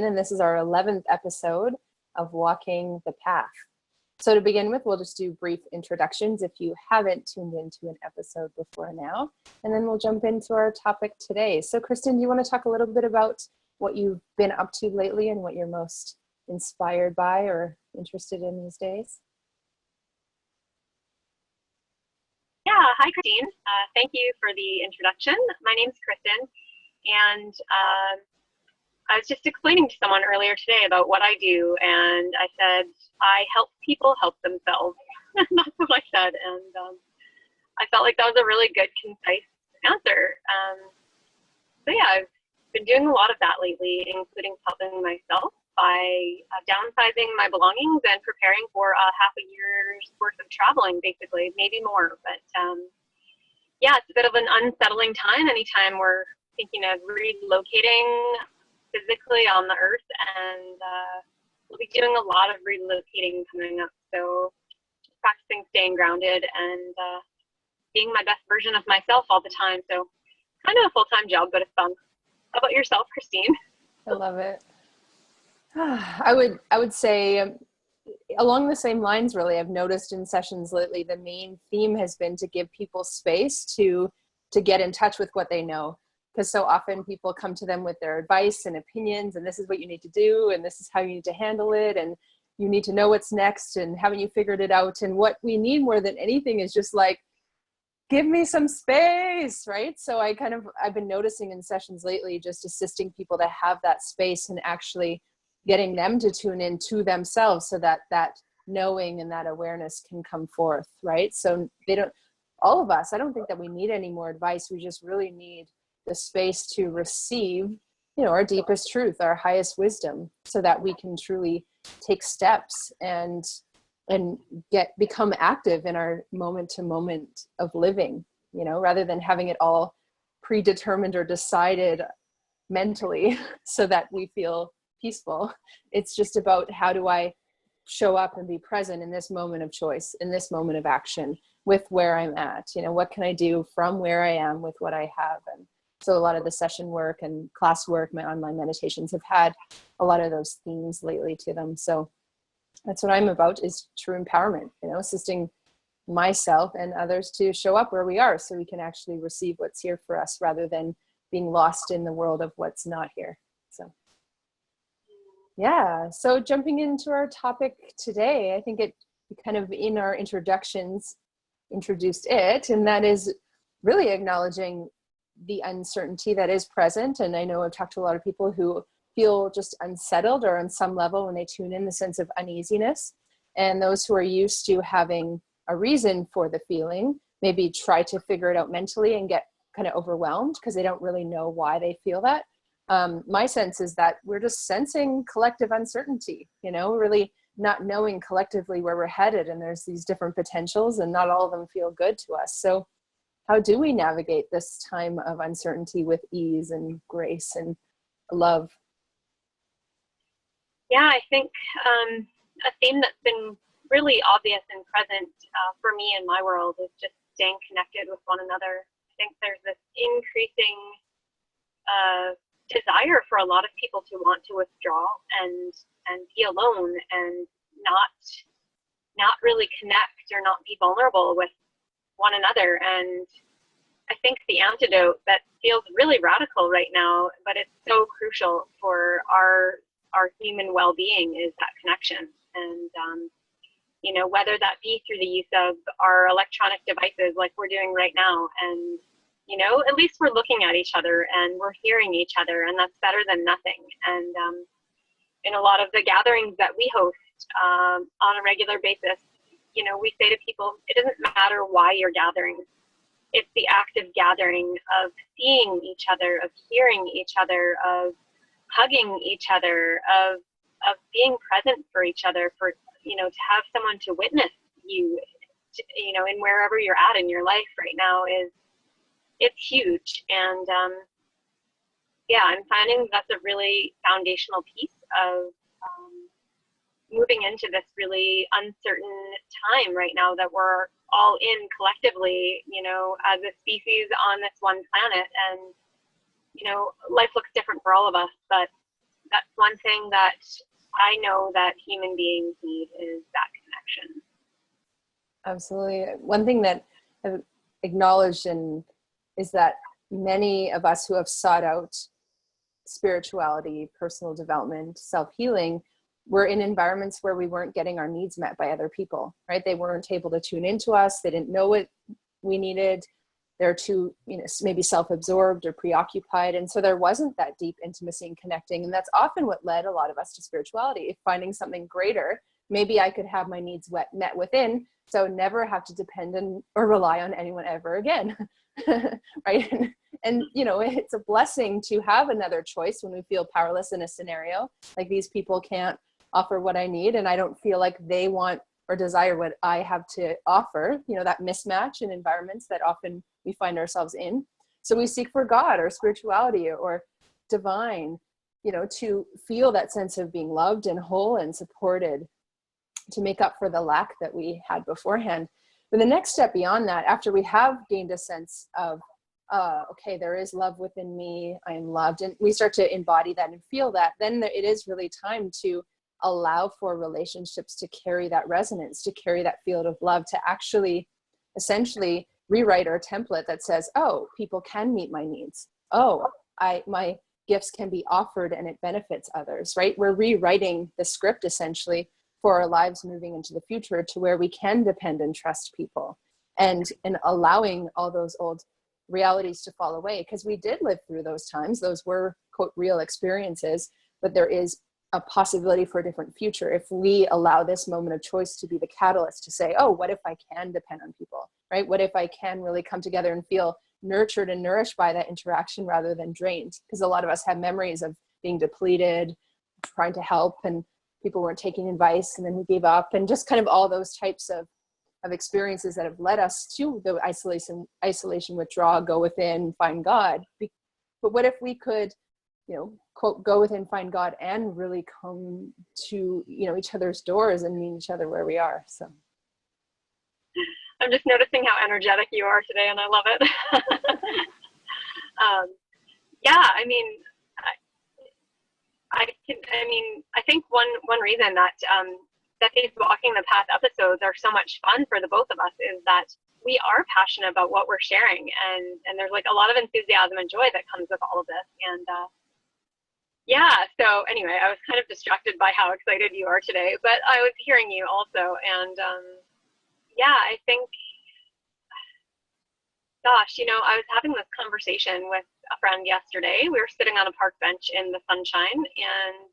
and this is our 11th episode of Walking the Path. So to begin with, we'll just do brief introductions if you haven't tuned into an episode before now, and then we'll jump into our topic today. So Kristin, do you want to talk a little bit about what you've been up to lately and what you're most inspired by or interested in these days? Yeah, hi Christine. Thank you for the introduction. My name's Kristin, and I was just explaining to someone earlier today about what I do, and I said, I help people help themselves. That's what I said, and I felt like that was a really good, concise answer. So yeah, I've been doing a lot of that lately, including helping myself by downsizing my belongings and preparing for half a year's worth of traveling, basically, maybe more. But yeah, it's a bit of an unsettling time anytime we're thinking of relocating physically on the earth, and we'll be doing a lot of relocating coming up. So practicing staying grounded and being my best version of myself all the time. So kind of a full-time job, but it's fun. How about yourself, Christine? I love it. I would say along the same lines, really. I've noticed in sessions lately, the main theme has been to give people space to get in touch with what they know. Because so often people come to them with their advice and opinions, and this is what you need to do, and this is how you need to handle it, and you need to know what's next, and haven't you figured it out? And what we need more than anything is just like, give me some space, right? So I've been noticing in sessions lately, just assisting people to have that space and actually getting them to tune in to themselves so that that knowing and that awareness can come forth, right? So all of us, I don't think that we need any more advice. We just really need the space to receive, our deepest truth, our highest wisdom, so that we can truly take steps and become active in our moment to moment of living, rather than having it all predetermined or decided mentally so that we feel peaceful. It's just about, how do I show up and be present in this moment of choice, in this moment of action with where I'm at? What can I do from where I am with what I have? And so a lot of the session work and class work, my online meditations have had a lot of those themes lately to them. So that's what I'm about, is true empowerment, assisting myself and others to show up where we are so we can actually receive what's here for us rather than being lost in the world of what's not here. So yeah, so jumping into our topic today, I think it kind of in our introductions introduced it, and that is really acknowledging the uncertainty that is present. And I know I've talked to a lot of people who feel just unsettled, or on some level when they tune in, the sense of uneasiness. And those who are used to having a reason for the feeling maybe try to figure it out mentally and get kind of overwhelmed because they don't really know why they feel that. My sense is that we're just sensing collective uncertainty, really not knowing collectively where we're headed. And there's these different potentials, and not all of them feel good to us. So how do we navigate this time of uncertainty with ease and grace and love? Yeah, I think a theme that's been really obvious and present for me in my world is just staying connected with one another. I think there's this increasing desire for a lot of people to want to withdraw and be alone and not really connect or not be vulnerable with one another. And I think the antidote that feels really radical right now, but it's so crucial for our human well-being, is that connection. And whether that be through the use of our electronic devices like we're doing right now, and at least we're looking at each other and we're hearing each other, and that's better than nothing. And in a lot of the gatherings that we host on a regular basis, we say to people, it doesn't matter why you're gathering. It's the act of gathering, of seeing each other, of hearing each other, of hugging each other, of being present for each other, for, to have someone to witness you, in wherever you're at in your life right now it's huge. And yeah, I'm finding that's a really foundational piece of moving into this really uncertain time right now that we're all in collectively, as a species on this one planet. And, life looks different for all of us, but that's one thing that I know that human beings need, is that connection. Absolutely. One thing that I've acknowledged is that many of us who have sought out spirituality, personal development, self-healing, were in environments where we weren't getting our needs met by other people, right? They weren't able to tune into us. They didn't know what we needed. They're too, maybe self-absorbed or preoccupied. And so there wasn't that deep intimacy and connecting. And that's often what led a lot of us to spirituality, finding something greater. Maybe I could have my needs met within, so never have to depend on or rely on anyone ever again. Right? And it's a blessing to have another choice when we feel powerless in a scenario. Like, these people can't offer what I need, and I don't feel like they want or desire what I have to offer, that mismatch in environments that often we find ourselves in. So we seek for God or spirituality or divine, to feel that sense of being loved and whole and supported, to make up for the lack that we had beforehand. But the next step beyond that, after we have gained a sense of, okay, there is love within me, I am loved, and we start to embody that and feel that, then it is really time to allow for relationships to carry that resonance, to carry that field of love, to actually essentially rewrite our template that says, oh, people can meet my needs. Oh, my gifts can be offered and it benefits others, right? We're rewriting the script essentially for our lives moving into the future, to where we can depend and trust people, and allowing all those old realities to fall away, because we did live through those times. Those were, quote, real experiences, but there is a possibility for a different future if we allow this moment of choice to be the catalyst to say, oh, what if I can depend on people, right? What if I can really come together and feel nurtured and nourished by that interaction rather than drained? Because a lot of us have memories of being depleted, trying to help, and people weren't taking advice, and then we gave up, and just kind of all those types of experiences that have led us to the isolation, withdraw, go within, find God. But what if we could, quote, go within, find God, and really come to, each other's doors and meet each other where we are? So I'm just noticing how energetic you are today, and I love it. Yeah, I think one reason that that these Walking the Path episodes are so much fun for the both of us is that we are passionate about what we're sharing, and there's like a lot of enthusiasm and joy that comes with all of this. And yeah, so anyway, I was kind of distracted by how excited you are today, but I was hearing you also. And yeah, I think, gosh, I was having this conversation with a friend yesterday. We were sitting on a park bench in the sunshine, and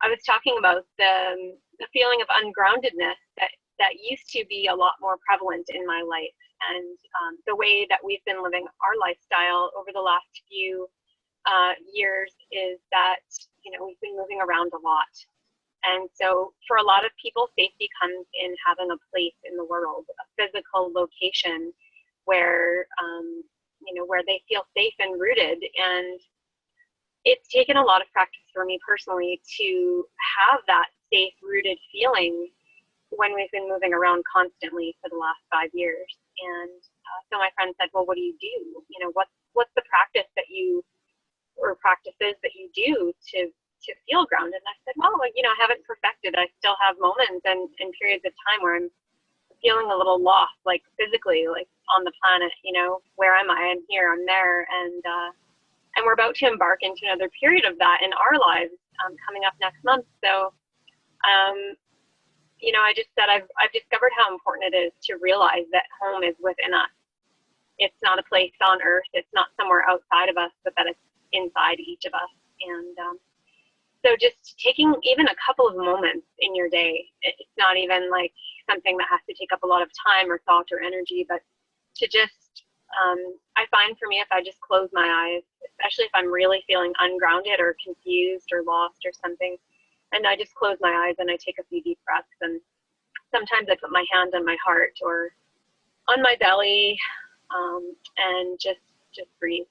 I was talking about the feeling of ungroundedness that used to be a lot more prevalent in my life, and the way that we've been living our lifestyle over the last few years is that we've been moving around a lot. And so for a lot of people, safety comes in having a place in the world, a physical location where where they feel safe and rooted. And it's taken a lot of practice for me personally to have that safe, rooted feeling when we've been moving around constantly for the last 5 years. And so my friend said, well, what do? What's the practice practices that you do to feel grounded? And I said, well, I haven't perfected. I still have moments and periods of time where I'm feeling a little lost, like physically, like on the planet, where am I? I'm here, I'm there. And we're about to embark into another period of that in our lives coming up next month. So, I just said I've discovered how important it is to realize that home is within us. It's not a place on earth. It's not somewhere outside of us, but that it's inside each of us. And so just taking even a couple of moments in your day, it's not even like something that has to take up a lot of time or thought or energy, but to just, I find for me, if I just close my eyes, especially if I'm really feeling ungrounded or confused or lost or something, and I just close my eyes and I take a few deep breaths, and sometimes I put my hand on my heart or on my belly, and just breathe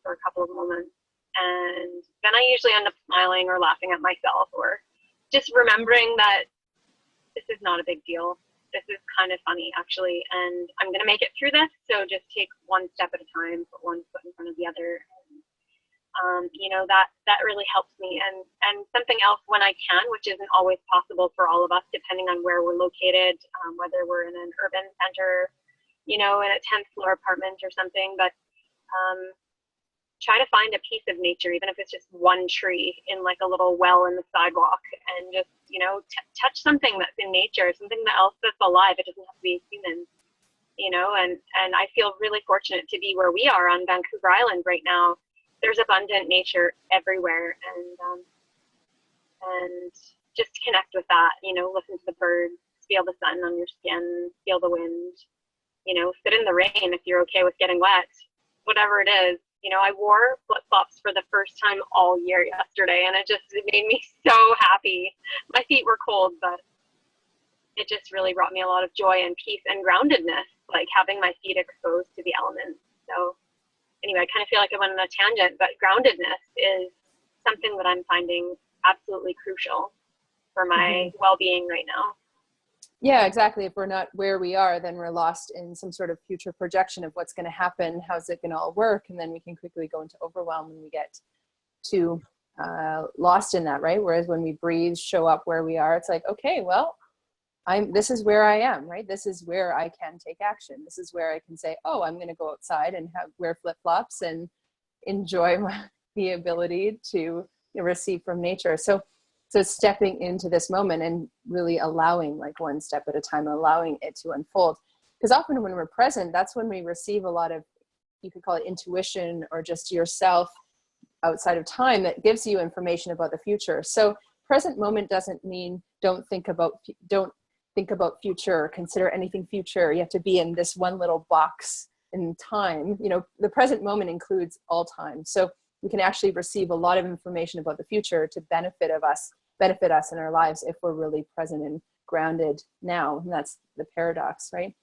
for a couple of moments. And then I usually end up smiling or laughing at myself, or just remembering that this is not a big deal. This is kind of funny, actually, and I'm going to make it through this. So just take one step at a time, put one foot in front of the other. that really helps me. And something else when I can, which isn't always possible for all of us, depending on where we're located, whether we're in an urban center, in a 10th floor apartment or something, but try to find a piece of nature, even if it's just one tree in like a little well in the sidewalk, and just, touch something that's in nature, something else that's alive. It doesn't have to be a human, and I feel really fortunate to be where we are on Vancouver Island right now. There's abundant nature everywhere, and just connect with that, listen to the birds, feel the sun on your skin, feel the wind, sit in the rain if you're okay with getting wet, whatever it is. I wore flip-flops for the first time all year yesterday, and it made me so happy. My feet were cold, but it just really brought me a lot of joy and peace and groundedness, like having my feet exposed to the elements. So anyway, I kind of feel like I went on a tangent, but groundedness is something that I'm finding absolutely crucial for my well-being right now. Yeah, exactly. If we're not where we are, then we're lost in some sort of future projection of what's going to happen. How's it going to all work? And then we can quickly go into overwhelm when we get too lost in that, right? Whereas when we breathe, show up where we are, it's like, okay, well, this is where I am, right? This is where I can take action. This is where I can say, oh, I'm going to go outside and wear flip-flops and enjoy the ability to receive from nature. So stepping into this moment and really allowing, like one step at a time, allowing it to unfold. Because often when we're present, that's when we receive a lot of, you could call it intuition, or just yourself outside of time that gives you information about the future. So present moment doesn't mean don't think about future or consider anything future. You have to be in this one little box in time. The present moment includes all time. So we can actually receive a lot of information about the future to benefit us in our lives if we're really present and grounded now. And that's the paradox, right?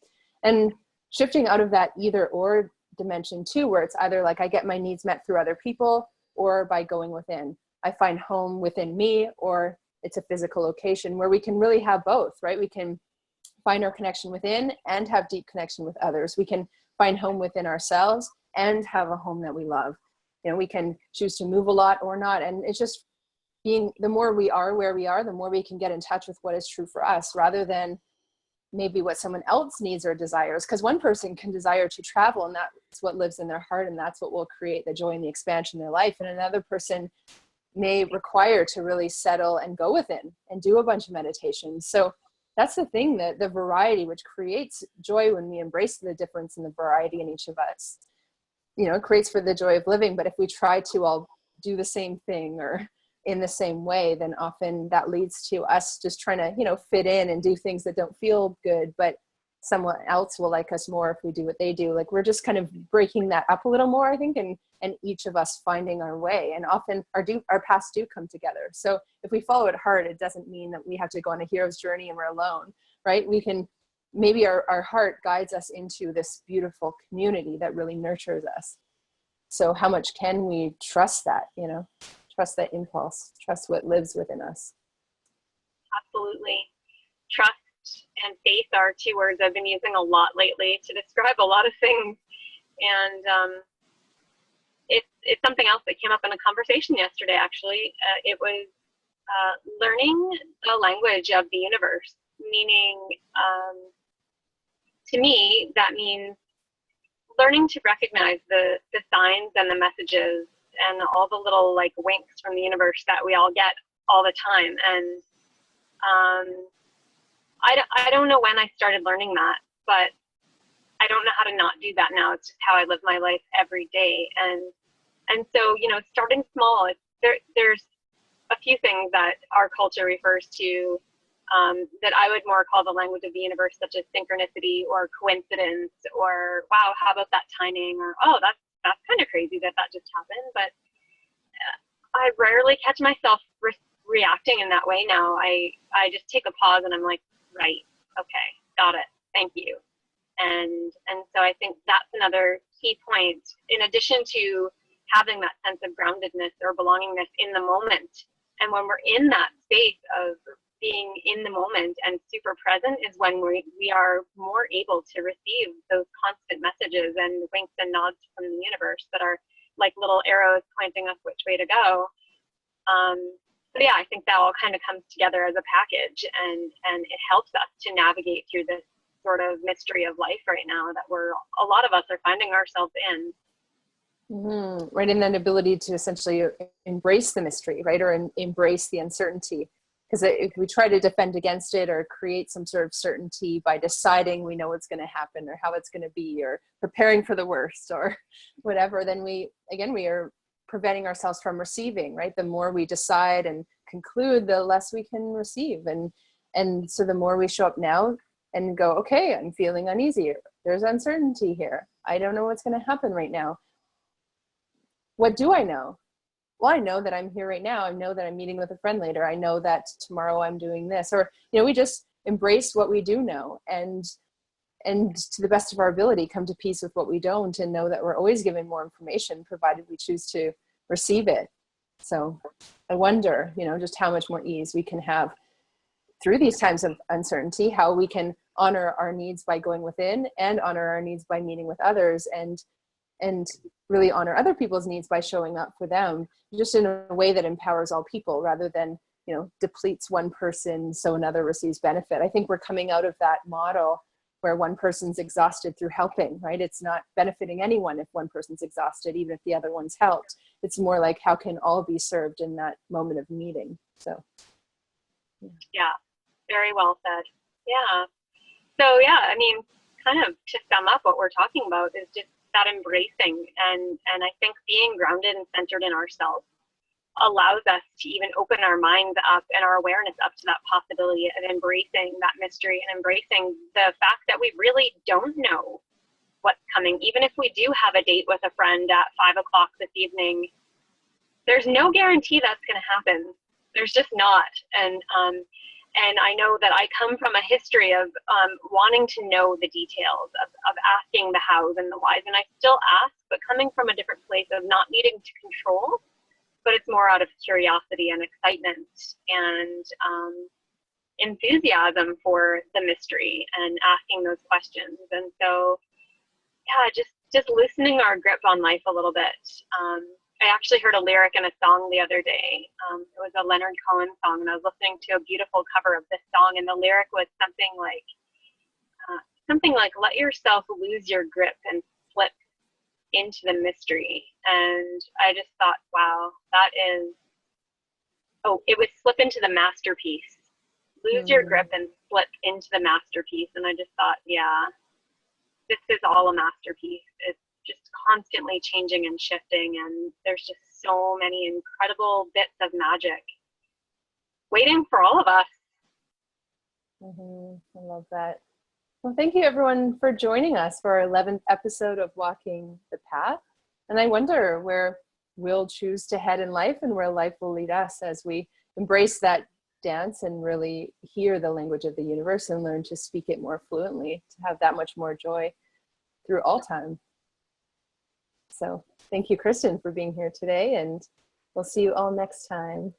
And shifting out of that either or dimension too, where it's either like I get my needs met through other people or by going within. I find home within me, or it's a physical location where we can really have both, right? We can find our connection within and have deep connection with others. We can find home within ourselves and have a home that we love. We can choose to move a lot or not. And it's just the more we are where we are, the more we can get in touch with what is true for us, rather than maybe what someone else needs or desires. Because one person can desire to travel, and that's what lives in their heart, and that's what will create the joy and the expansion in their life. And another person may require to really settle and go within and do a bunch of meditations. So that's the thing, that the variety, which creates joy when we embrace the difference in the variety in each of us, it creates for the joy of living. But if we try to all do the same thing or in the same way, then often that leads to us just trying to, fit in and do things that don't feel good, but someone else will like us more if we do what they do. Like we're just kind of breaking that up a little more, I think, and each of us finding our way. And often our paths do come together. So if we follow it hard, it doesn't mean that we have to go on a hero's journey and we're alone, right? We can, maybe our heart guides us into this beautiful community that really nurtures us. So how much can we trust that, trust that impulse, trust what lives within us? Absolutely. Trust and faith are two words I've been using a lot lately to describe a lot of things. And it's something else that came up in a conversation yesterday, actually. It was learning the language of the universe, meaning to me, that means learning to recognize the signs and the messages and all the little like winks from the universe that we all get all the time. And I don't know when I started learning that, but I don't know how to not do that now. It's just how I live my life every day. And so, starting small, there's a few things that our culture refers to that I would more call the language of the universe, such as synchronicity or coincidence, or wow, how about that timing, or oh, that's kind of crazy that just happened. But I rarely catch myself reacting in that way now. I just take a pause and I'm like, right, okay, got it, thank you. And so I think that's another key point, in addition to having that sense of groundedness or belongingness in the moment. And when we're in that space of being in the moment and super present is when we are more able to receive those constant messages and winks and nods from the universe that are like little arrows pointing us which way to go. So yeah, I think that all kind of comes together as a package, and it helps us to navigate through this sort of mystery of life right now that a lot of us are finding ourselves in. Mm-hmm. Right, and then ability to essentially embrace the mystery, right, or embrace the uncertainty. Because if we try to defend against it or create some sort of certainty by deciding we know what's going to happen or how it's going to be or preparing for the worst or whatever, then we are preventing ourselves from receiving, right? The more we decide and conclude, the less we can receive. And so the more we show up now and go, okay, I'm feeling uneasy. There's uncertainty here. I don't know what's going to happen right now. What do I know? Well, I know that I'm here right now. I know that I'm meeting with a friend later. I know that tomorrow I'm doing this. Or, we just embrace what we do know and to the best of our ability come to peace with what we don't, and know that we're always given more information provided we choose to receive it. So I wonder, just how much more ease we can have through these times of uncertainty, how we can honor our needs by going within and honor our needs by meeting with others, and really honor other people's needs by showing up for them, just in a way that empowers all people rather than, depletes one person so another receives benefit. I think we're coming out of that model where one person's exhausted through helping, right? It's not benefiting anyone if one person's exhausted, even if the other one's helped. It's more like, how can all be served in that moment of meeting? So. Yeah, very well said. Yeah. So yeah, I mean, kind of to sum up what we're talking about is just that embracing, and I think being grounded and centered in ourselves allows us to even open our minds up and our awareness up to that possibility of embracing that mystery and embracing the fact that we really don't know what's coming. Even if we do have a date with a friend at 5 o'clock this evening, there's no guarantee that's going to happen. There's just not. And I know that I come from a history of wanting to know the details, of asking the hows and the whys, and I still ask, but coming from a different place of not needing to control, but it's more out of curiosity and excitement and enthusiasm for the mystery and asking those questions. And so, yeah, just loosening our grip on life a little bit. I actually heard a lyric in a song the other day. It was a Leonard Cohen song, and I was listening to a beautiful cover of this song, and the lyric was something like, let yourself lose your grip and slip into the mystery. And I just thought, wow, it was slip into the masterpiece. Lose your grip and slip into the masterpiece. And I just thought, yeah, this is all a masterpiece. It's just constantly changing and shifting, and there's just so many incredible bits of magic waiting for all of us. I love that. Well, thank you everyone for joining us for our 11th episode of Walking the Path. And I wonder where we'll choose to head in life and where life will lead us as we embrace that dance and really hear the language of the universe and learn to speak it more fluently, to have that much more joy through all time. So thank you, Kristin, for being here today, and we'll see you all next time.